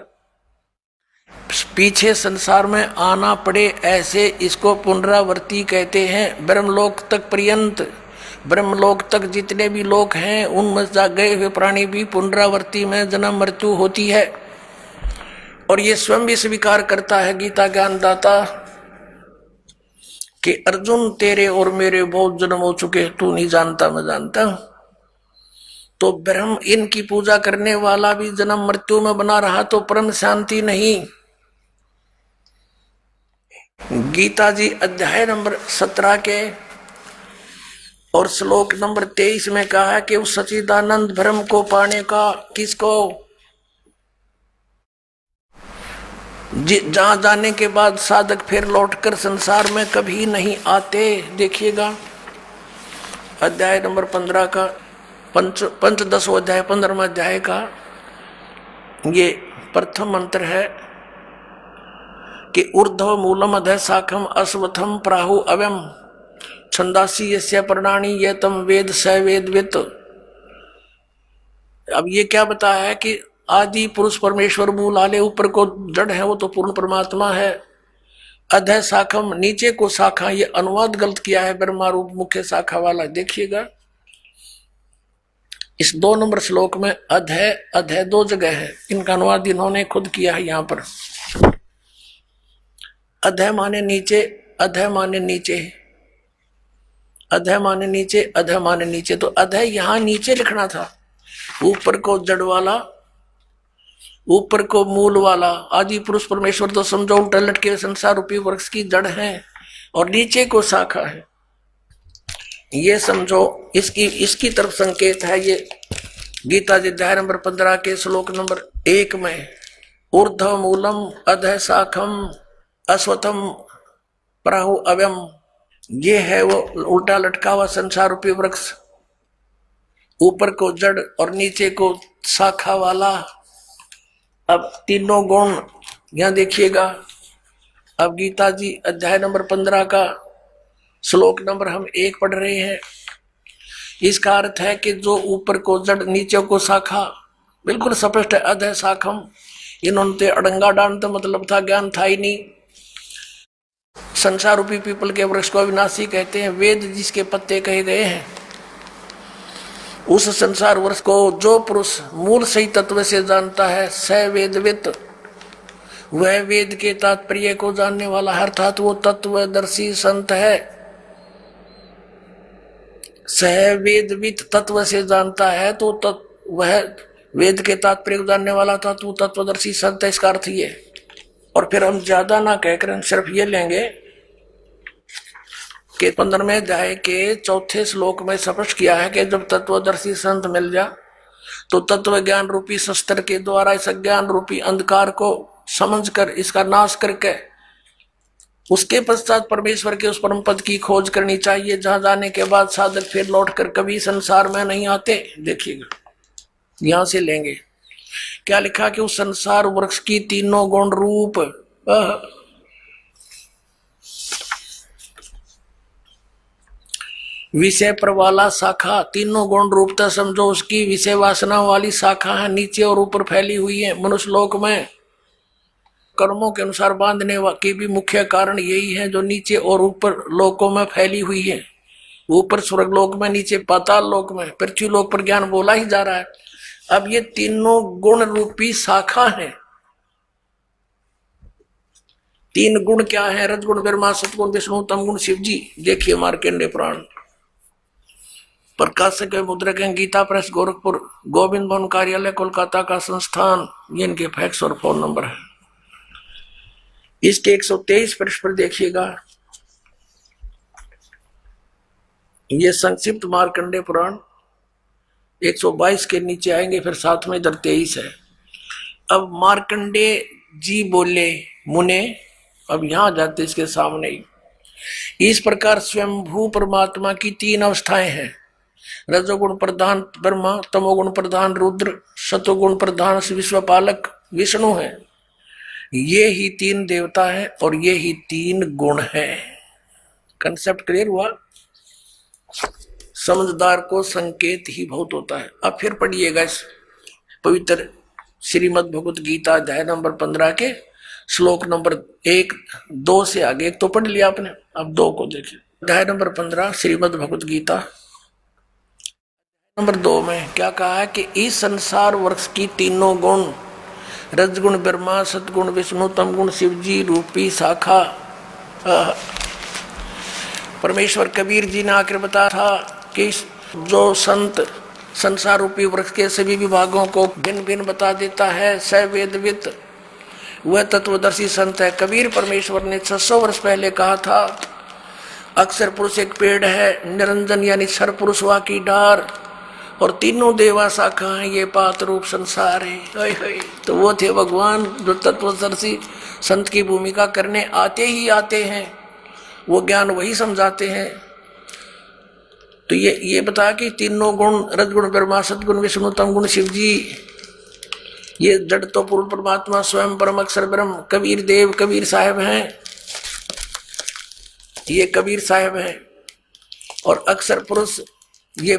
पीछे संसार में आना पड़े, ऐसे इसको पुनरावृत्ति कहते हैं। ब्रह्मलोक तक पर्यंत, ब्रह्मलोक तक जितने भी लोग हैं उनमें गए हुए प्राणी भी पुनरावृत्ति में जन्म मृत्यु होती है। और ये स्वयं भी स्वीकार करता है गीता ज्ञानदाता कि अर्जुन तेरे और मेरे बहुत जन्म हो चुके, तू नहीं जानता मैं जानता। तो ब्रह्म इनकी पूजा करने वाला भी जन्म मृत्यु में बना रहा तो परम शांति नहीं। गीता जी अध्याय नंबर 17 के और श्लोक नंबर 23 में कहा है कि उस सच्चिदानंद ब्रह्म को पाने का किसको, जहां जाने के बाद साधक फिर लौटकर संसार में कभी नहीं आते। देखिएगा अध्याय नंबर 15 का पंचदशो अध्याय 15वां अध्याय का ये प्रथम मंत्र है कि ऊर्ध्व मूलम अधः शाखम अश्वत्थम प्राहु अव्यम छंदासी यस्य प्रणानी ये तम वेद स वेदवित। अब ये क्या बताया है कि आदि पुरुष परमेश्वर मूल आले ऊपर को जड़ है वो तो पूर्ण परमात्मा है। अधः शाखम नीचे को शाखा, ये अनुवाद गलत किया है ब्रह्मा रूप मुख्य शाखा वाला। देखिएगा इस 2 नंबर श्लोक में अधय अधय 2 जगह है, इनका अनुवाद इन्होंने खुद किया है। यहां पर अधय माने नीचे, अधय माने नीचे, अधय माने नीचे, अधय माने नीचे। तो अधय यहां नीचे लिखना था, ऊपर को जड़ वाला, ऊपर को मूल वाला। आदि पुरुष परमेश्वर तो समझो उल्टा लटके संसार रूपी वृक्ष की जड़ है और नीचे को शाखा है, ये समझो। इसकी तरफ संकेत है ये गीता जी अध्याय नंबर 15 के श्लोक नंबर 1 में, ऊर्ध्व मूलम अधः शाखम अश्वत्थम प्राहु अव्यम। ये है वो उल्टा लटका हुआ संसार रूपी वृक्ष, ऊपर को जड़ और नीचे को शाखा वाला। अब तीनों गुण यहां देखिएगा। अब गीता जी अध्याय नंबर 15 का श्लोक नंबर हम 1 पढ़ रहे हैं। इसका अर्थ है कि जो ऊपर को जड़ नीचे को शाखा, बिल्कुल स्पष्ट है, अधः शाखम। इन्होंने तो अड़ंगा डांड तो मतलब था, ज्ञान था ही नहीं। संसार रूपी पीपल के वृक्ष को अविनाशी कहते हैं। वेद जिसके पत्ते कहे गए हैं, उस संसार वृक्ष को जो पुरुष मूल सही तत्व से जानता है, स वेदवित, वह वेद के तात्पर्य को जानने वाला, अर्थात वो तत्वदर्शी संत है। सह वेदवित तत्व से जानता है तो वह वेद के तात्पर्य को जानने वाला था, तो तत्वदर्शी संत है, इसका अर्थ ये। और फिर हम ज्यादा ना कहकर हम सिर्फ ये लेंगे कि 15वें अध्याय के 4थे श्लोक में स्पष्ट किया है कि जब तत्वदर्शी संत मिल जा तो तत्व ज्ञान रूपी शस्त्र के द्वारा इस ज्ञान रूपी अंधकार को समझकर इसका नाश करके उसके पश्चात परमेश्वर के उस परम पद की खोज करनी चाहिए, जहां जाने के बाद साधक फिर लौटकर कभी संसार में नहीं आते। देखिएगा यहां से लेंगे क्या लिखा कि उस संसार वृक्ष की तीनों गुण रूप विषय पर वाला शाखा, तीनों गुण रूपता समझो उसकी विषय वासना वाली शाखा है, नीचे और ऊपर फैली हुई है। मनुष्य लोक में कर्मों के अनुसार बांधने के भी मुख्य कारण यही है, जो नीचे और ऊपर लोकों में फैली हुई है। ऊपर स्वर्ग लोक में, नीचे पाताल लोक में, पृथ्वी लोक पर ज्ञान बोला ही जा रहा है। अब ये तीनों गुण रूपी शाखा है। 3 गुण क्या है? रजगुण ब्रह्मा, सतगुण विष्णु, तमगुण शिव जी। देखिए मार्कंडेय पुराण, प्रकाशक मुद्रक हैं, गीता प्रेस गोरखपुर, गोविंद भवन कार्यालय कोलकाता का संस्थान। ये इनके फैक्स और फोन नंबर है। इसके 123 पृष्ठ पर देखिएगा, ये संक्षिप्त मार्कंडेय पुराण 122 के नीचे आएंगे, फिर साथ में इधर 23 है। अब मार्कंडेय जी बोले मुने, अब यहां जाते इसके सामने ही। इस प्रकार स्वयंभू परमात्मा की 3 अवस्थाएं हैं, रजोगुण प्रधान ब्रह्मा, तमोगुण प्रधान रुद्र, सतोगुण प्रधान विश्वपालक विष्णु है। ये ही 3 देवता है और ये ही 3 गुण है। कंसेप्ट क्लियर हुआ? समझदार को संकेत ही बहुत होता है। अब फिर पढ़िएगा इस पवित्र श्रीमद् भगवत गीता अध्याय नंबर 15 के श्लोक नंबर 1, 2 से आगे। 1 तो पढ़ लिया आपने, अब 2 को देखिए। अध्याय नंबर 15 श्रीमद् भगवत गीता नंबर 2 में क्या कहा है कि इस संसार वृक्ष की तीनों गुण, रजगुण ब्रह्मा, सतगुण विष्णु, तमगुण शिव जी रूपी शाखा। परमेश्वर कबीर जी ने आकर बताया था कि जो संत संसार रूपी वृक्ष के सभी विभागों को भिन्न भिन्न बता देता है, स वेदवित, वह तत्वदर्शी संत है। कबीर परमेश्वर ने 600 वर्ष पहले कहा था, अक्षर पुरुष एक पेड़ है, निरंजन यानी सर पुरुष वा की डार, और तीनों देवा शाखा है, ये पात रूप संसार है। तो वो थे भगवान जो तत्वदर्शी संत की भूमिका करने आते ही आते हैं, वो ज्ञान वही समझाते हैं। तो ये बता कि तीनों गुण, रजगुण ब्रह्मा, सतगुण विष्णु, तमगुण शिव जी, ये जड़ तो पूर्ण परमात्मा स्वयं परम अक्षर ब्रह्म कबीर देव कबीर साहब हैं। ये कबीर साहब हैं। और अक्षर पुरुष ये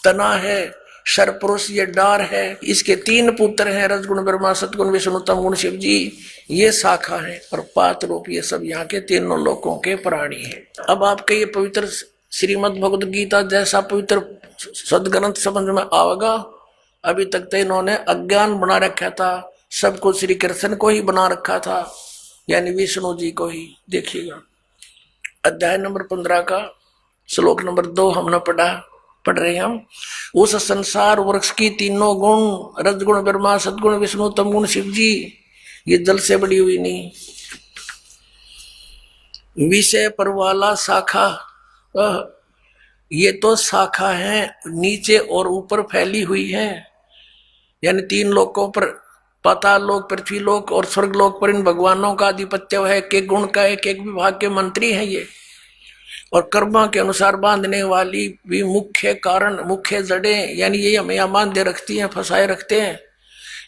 तना है, शर पुरुष ये डार है। इसके 3 पुत्र हैं, रजगुण ब्रह्मा, सतगुण विष्णु, तमगुण शिव जी, ये शाखा है। और पात रूप ये सब यहाँ के तीनों लोकों के प्राणी हैं। अब आपके ये पवित्र श्रीमद् भगवद गीता जैसा पवित्र सदग्रंथ समझ में आवेगा। अभी तक तो इन्होंने अज्ञान बना रखा था, सबको श्री कृष्ण को ही बना रखा था, यानी विष्णु जी को ही। देखिएगा अध्याय नंबर 15 का श्लोक नंबर 2 हमने पढ़ रहे हैं हम। उस संसार वृक्ष की तीनों गुण, रजगुण ब्रह्मा, सदगुण विष्णु, तमगुण शिव जी, ये जल से बड़ी हुई नहीं। विषय पर वाला शाखा, ये तो शाखा है, नीचे और ऊपर फैली हुई है, यानी 3 लोकों पर, पाताल लोक, पृथ्वी लोक और स्वर्ग लोक पर इन भगवानों का आधिपत्य है। एक गुण का एक विभाग के मंत्री हैं ये, और कर्मा के अनुसार बांधने वाली भी मुख्य कारण, मुख्य जड़ें, यानी ये हमें यहाँ बांधे रखती हैं, फंसाए रखते हैं।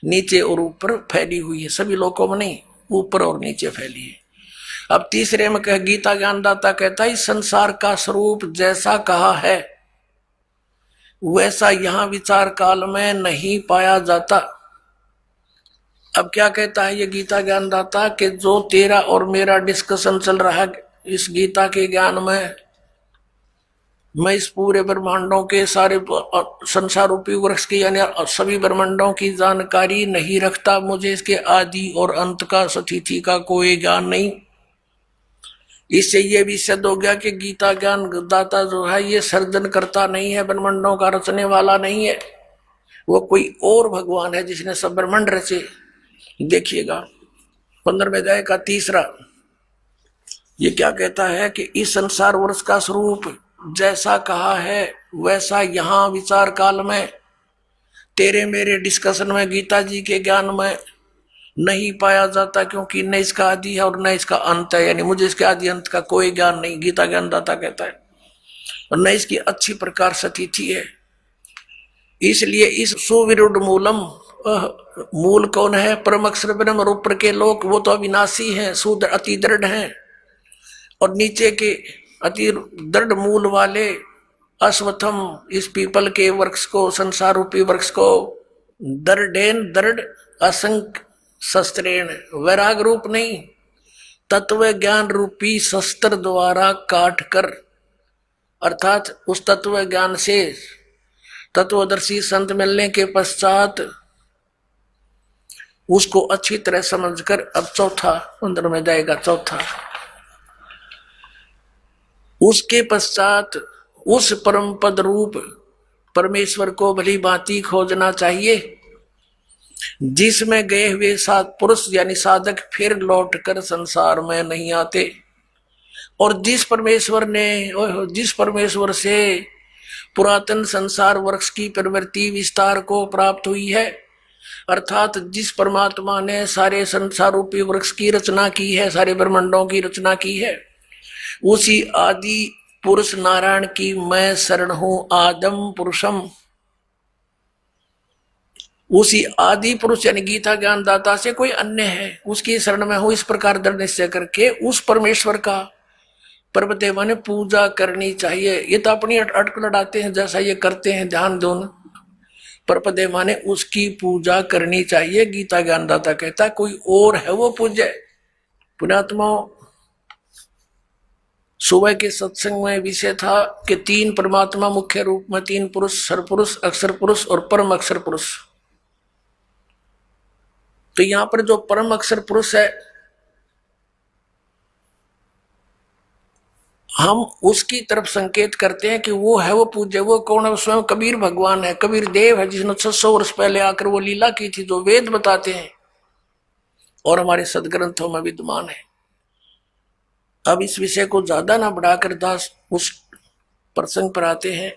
नीचे और ऊपर फैली हुई है, सभी लोकों में नहीं, ऊपर और नीचे फैली है। अब तीसरे में कह गीता ज्ञानदाता कहता है, इस संसार का स्वरूप जैसा कहा है वैसा यहाँ विचार काल में नहीं पाया जाता। अब क्या कहता है ये गीता ज्ञानदाता, कि जो तेरा और मेरा डिस्कशन चल रहा है इस गीता के ज्ञान में, मैं इस पूरे ब्रह्मांडों के सारे संसार रूपी वृक्ष की यानी सभी ब्रह्मांडों की जानकारी नहीं रखता। मुझे इसके आदि और अंत का, स्थिति का कोई ज्ञान नहीं। इससे ये भी सिद्ध हो गया कि गीता ज्ञान दाता जो है ये सर्जन करता नहीं है, ब्रह्मांडों का रचने वाला नहीं है, वो कोई और भगवान है जिसने सब ब्रह्मांड रचे। देखिएगा 15वें अध्याय का 3, ये क्या कहता है कि इस संसार वृक्ष का स्वरूप जैसा कहा है वैसा यहाँ विचार काल में, तेरे मेरे डिस्कशन में, गीता जी के ज्ञान में नहीं पाया जाता, क्योंकि न इसका आदि है और न इसका अंत है, यानी मुझे इसके आदि अंत का कोई ज्ञान नहीं, गीता ज्ञानदाता कहता है, और न इसकी अच्छी प्रकार स्थिति है। इसलिए इस सुविरुद्ध मूलम, मूल कौन है? परम अक्षर ब्रह्म और ऊपर के लोक वो तो अविनाशी हैं, शुद्ध अति दृढ़ हैं, और नीचे के अति दृढ़ मूल वाले अश्वत्थम, इस पीपल के वृक्ष को, संसार रूपी वृक्ष को, दृढ़ेन दृढ़ असंख्य शस्त्रेण, वैराग रूप नहीं, तत्व ज्ञान रूपी शस्त्र द्वारा काट कर, अर्थात उस तत्व ज्ञान से तत्वदर्शी संत मिलने के पश्चात उसको अच्छी तरह समझकर, अब चौथा 15 में जाएगा, चौथा, उसके पश्चात उस परम पद रूप परमेश्वर को भली भांति खोजना चाहिए, जिसमें गए हुए पुरुष यानी साधक फिर लौटकर संसार में नहीं आते, और जिस परमेश्वर से पुरातन संसार वृक्ष की प्रवृत्ति विस्तार को प्राप्त हुई है, अर्थात जिस परमात्मा ने सारे संसार रूपी वृक्ष की रचना की है, सारे ब्रह्मांडों की रचना की है, उसी आदि पुरुष नारायण की मैं शरण हूं, आदम पुरुषम, उसी आदि पुरुष यानी गीता ज्ञान दाता से कोई अन्य है उसकी शरण में हूं, इस प्रकार दृढ़ निश्चय करके उस परमेश्वर का पर्वदेवा ने पूजा करनी चाहिए। ये तो अपनी अटक लड़ाते हैं, जैसा ये करते हैं ध्यान दोन, परपदेवा ने उसकी पूजा करनी चाहिए। गीता ज्ञानदाता कहता है कोई और है वो पूज्य। पुण्यात्मा, सुबह के सत्संग में विषय था कि 3 परमात्मा मुख्य रूप में, 3 पुरुष, सरपुरुष, अक्षर पुरुष और परम अक्षर पुरुष। तो यहां पर जो परम अक्षर पुरुष है, हम उसकी तरफ संकेत करते हैं कि वो है वो पूज्य। वो कौन है? स्वयं कबीर भगवान है, कबीर देव है, जिसने 600 वर्ष पहले आकर वो लीला की थी, जो वेद बताते हैं और हमारे सदग्रंथों में विद्यमान है। अब इस विषय को ज्यादा ना बढ़ाकर दास उस प्रसंग पर आते हैं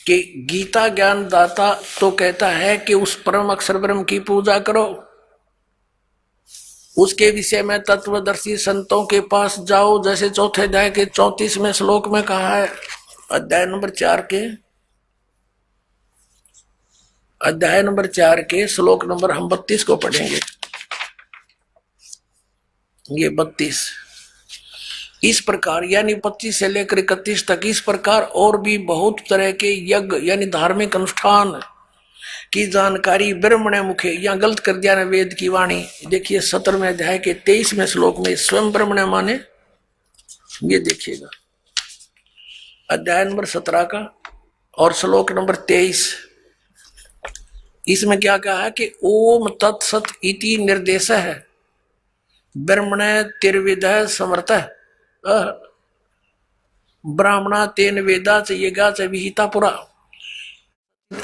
कि गीता ज्ञान दाता तो कहता है कि उस परम अक्षर ब्रह्म की पूजा करो, उसके विषय में तत्वदर्शी संतों के पास जाओ, जैसे चौथे अध्याय के 34वें श्लोक में कहा है। अध्याय नंबर 4 के श्लोक नंबर हम 32 को पढ़ेंगे। ये 32 इस प्रकार यानी 25 से लेकर 31 तक इस प्रकार और भी बहुत तरह के यज्ञ यानी धार्मिक अनुष्ठान की जानकारी ब्रह्मणे मुखे, यहाँ गलत कर दिया ना वेद की वाणी। देखिए 17वें अध्याय के 23वें श्लोक में स्वयं ब्रह्मणे माने ये देखिएगा अध्याय नंबर 17 का और श्लोक नंबर 23। इसमें क्या कहा है कि ओम तत्सत इति निर्देश है ब्रह्मण तिर्विद समर्थ ब्राह्मणा तेन वेदा च यज्ञा च विहिता पुरा।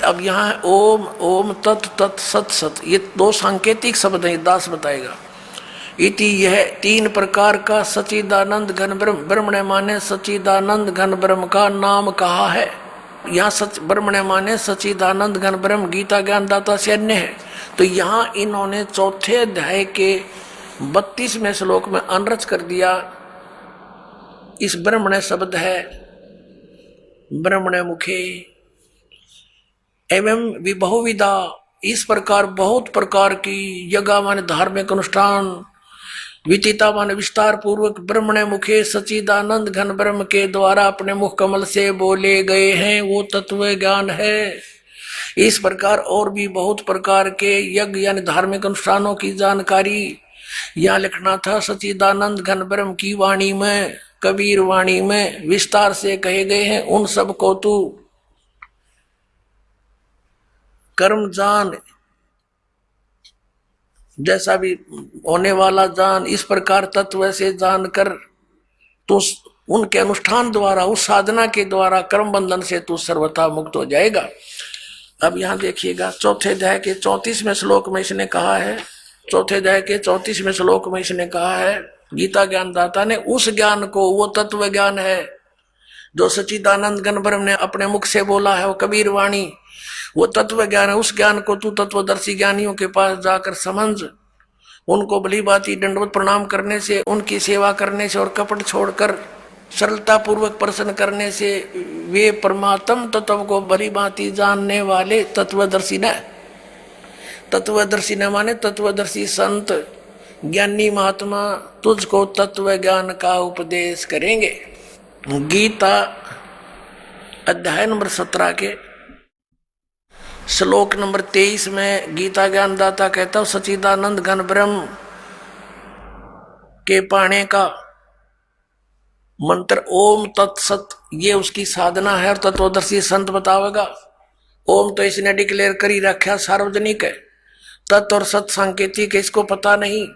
अब यहाँ ओम ओम तत् तत् सत सत ये दो सांकेतिक शब्द हैं, दास बताएगा। इति यह 3 प्रकार का सच्चिदानंद घन ब्रह्म, ब्रह्म ने माने सच्चिदानंद घन ब्रह्म का नाम कहा है। यहाँ सच ब्रह्म ने माने सच्चिदानंद घन ब्रह्म गीता ज्ञानदाता से अन्य है। तो यहाँ इन्होंने चौथे अध्याय के 32वें श्लोक में अनरच कर दिया। इस ब्रह्मण शब्द है ब्रह्मण मुखे एवं बहुविधा, इस प्रकार बहुत प्रकार की यज्ञ माने धार्मिक अनुष्ठान, विचिता माने विस्तार पूर्वक ब्रह्मण मुखे सच्चिदानंद घन ब्रह्म के द्वारा अपने मुख कमल से बोले गए हैं, वो तत्व ज्ञान है। इस प्रकार और भी बहुत प्रकार के यज्ञ यानी धार्मिक अनुष्ठानों की जानकारी यहाँ लिखना था। सच्चिदानंद घन ब्रह्म की वाणी में, कबीर वाणी में विस्तार से कहे गए हैं। उन सब को तू कर्म जान, जैसा भी होने वाला जान, इस प्रकार तत्व से जानकर तो उनके अनुष्ठान द्वारा, उस साधना के द्वारा कर्म बंधन से तू सर्वथा मुक्त हो जाएगा। अब यहाँ देखिएगा चौथे अध्याय के 34वें श्लोक में इसने कहा है, चौथे अध्याय के 34वें श्लोक में इसने कहा है गीता ज्ञानदाता ने, उस ज्ञान को, वो तत्व ज्ञान है जो सच्चिदानंद घन ब्रह्म ने अपने मुख से बोला है, वो कबीर वाणी, वो तत्व ज्ञान है। उस ज्ञान को तू तत्वदर्शी ज्ञानियों के पास जाकर समझ, उनको भली भांति दंडवत प्रणाम करने से, उनकी सेवा करने से और कपट छोड़कर सरलता पूर्वक प्रसन्न करने से वे परमात्म तत्व को भली भांति जानने वाले तत्वदर्शी न, तत्वदर्शी न माने तत्वदर्शी संत ज्ञानी महात्मा तुझको तत्व ज्ञान का उपदेश करेंगे। गीता अध्याय नंबर 17 के श्लोक नंबर 23 में गीता ज्ञानदाता कहता हूं सच्चिदानंद घन ब्रह्म के पाने का मंत्र ओम तत्सत, ये उसकी साधना है और तत्वदर्शी संत बतावेगा। ओम तो इसने डिक्लेयर करी रखा, सार्वजनिक है। तत् और सत सांकेतिक है, इसको पता नहीं,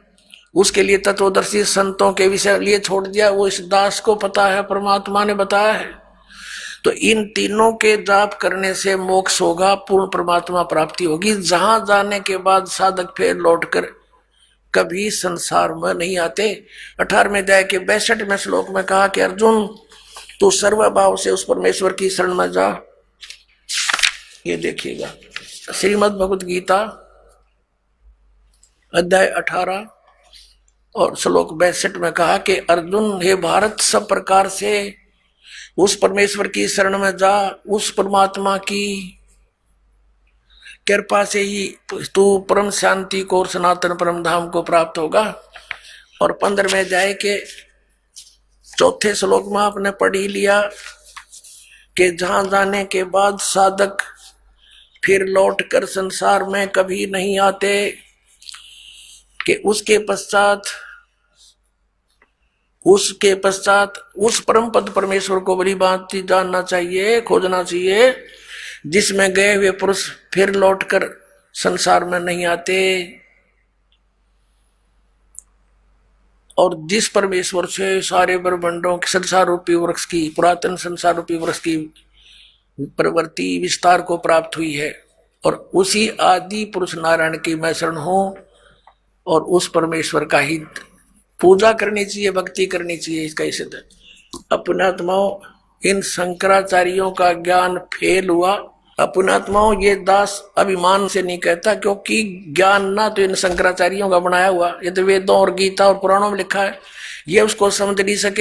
उसके लिए तत्वदर्शी संतों के विषय लिए छोड़ दिया, वो इस दास को पता है, परमात्मा ने बताया है। तो इन तीनों के जाप करने से मोक्ष होगा, पूर्ण परमात्मा प्राप्ति होगी, जहां जाने के बाद साधक फिर लौटकर कभी संसार में नहीं आते। 18वें अध्याय के 62वें श्लोक में कहा कि अर्जुन तू सर्वभाव से उस परमेश्वर की शरण में जा। ये देखिएगा श्रीमद् भगवत गीता अध्याय 18 और श्लोक 62 में कहा कि अर्जुन हे भारत, सब प्रकार से उस परमेश्वर की शरण में जा, उस परमात्मा की कृपा से ही तू परम शांति को और सनातन परम धाम को प्राप्त होगा। और 15वें अध्याय के 4थे श्लोक में आपने पढ़ ही लिया कि जहां जाने के बाद साधक फिर लौट कर संसार में कभी नहीं आते, कि उसके पश्चात उस परम पद परमेश्वर को बड़ी बात जानना चाहिए, खोजना चाहिए, जिसमें गए हुए पुरुष फिर लौटकर संसार में नहीं आते। और जिस परमेश्वर से सारे ब्रह्मांडों के संसार रूपी वृक्ष की, पुरातन संसार रूपी वृक्ष की प्रवृत्ति विस्तार को प्राप्त हुई है, और उसी आदि पुरुष नारायण की मैं शरण हूं, और उस परमेश्वर का ही पूजा करनी चाहिए, भक्ति करनी चाहिए। इसका ही सिद्ध अपने आत्माओं, इन शंकराचार्यों का ज्ञान फेल हुआ। अपने आत्माओं, ये दास अभिमान से नहीं कहता, क्योंकि ज्ञान ना तो इन शंकराचार्यों का बनाया हुआ, ये तो वेदों और गीता और पुराणों में लिखा है, ये उसको समझ नहीं सके।